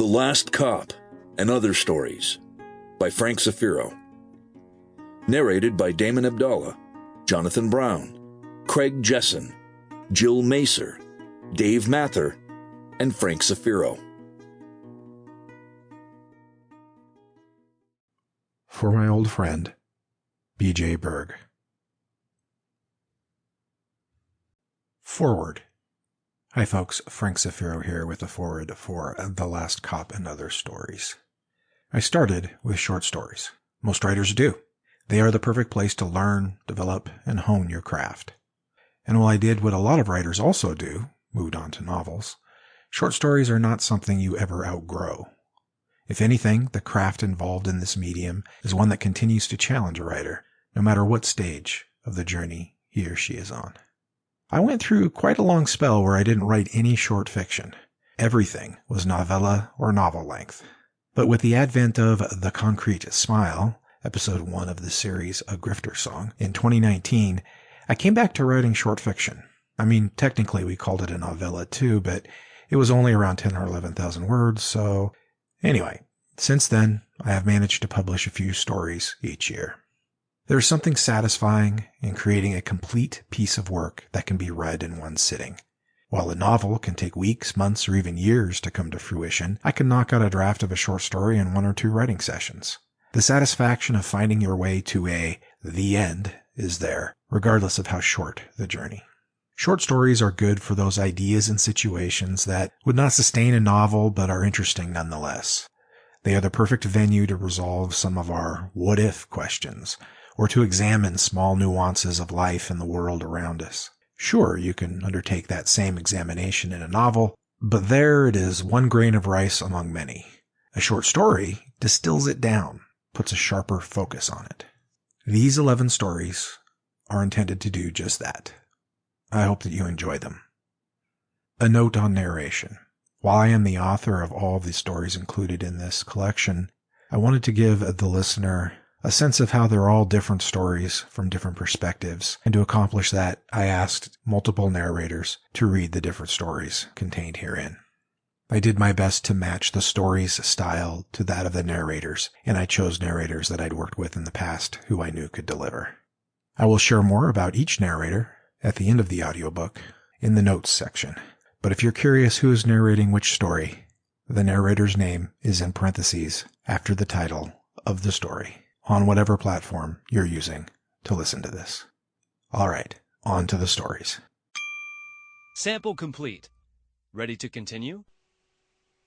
The Last Cop and Other Stories by Frank Zafiro. Narrated by Damon Abdallah, Jonathan Brown, Craig Jessen, Jill Macer, Dave Mather, and Frank Zafiro. For my old friend, B.J. Berg. Forward. Hi folks, Frank Zafiro here with a forward for The Last Cop and Other Stories. I started with short stories. Most writers do. They are the perfect place to learn, develop, and hone your craft. And while I did what a lot of writers also do, moved on to novels, short stories are not something you ever outgrow. If anything, the craft involved in this medium is one that continues to challenge a writer, no matter what stage of the journey he or she is on. I went through quite a long spell where I didn't write any short fiction. Everything was novella or novel length. But with the advent of The Concrete Smile, episode 1 of the series A Grifter Song, in 2019, I came back to writing short fiction. I mean, technically we called it a novella too, but it was only around 10 or 11,000 words, so anyway, since then, I have managed to publish a few stories each year. There is something satisfying in creating a complete piece of work that can be read in one sitting. While a novel can take weeks, months, or even years to come to fruition, I can knock out a draft of a short story in 1 or 2 writing sessions. The satisfaction of finding your way to the end is there, regardless of how short the journey. Short stories are good for those ideas and situations that would not sustain a novel but are interesting nonetheless. They are the perfect venue to resolve some of our what-if questions, or to examine small nuances of life and the world around us. Sure, you can undertake that same examination in a novel, but there it is one grain of rice among many. A short story distills it down, puts a sharper focus on it. These 11 stories are intended to do just that. I hope that you enjoy them. A note on narration. While I am the author of all the stories included in this collection, I wanted to give the listener a sense of how they're all different stories from different perspectives, and to accomplish that, I asked multiple narrators to read the different stories contained herein. I did my best to match the story's style to that of the narrators, and I chose narrators that I'd worked with in the past who I knew could deliver. I will share more about each narrator at the end of the audiobook in the notes section, but if you're curious who is narrating which story, the narrator's name is in parentheses after the title of the story, on whatever platform you're using to listen to this. All right, on to the stories. Sample complete. Ready to continue?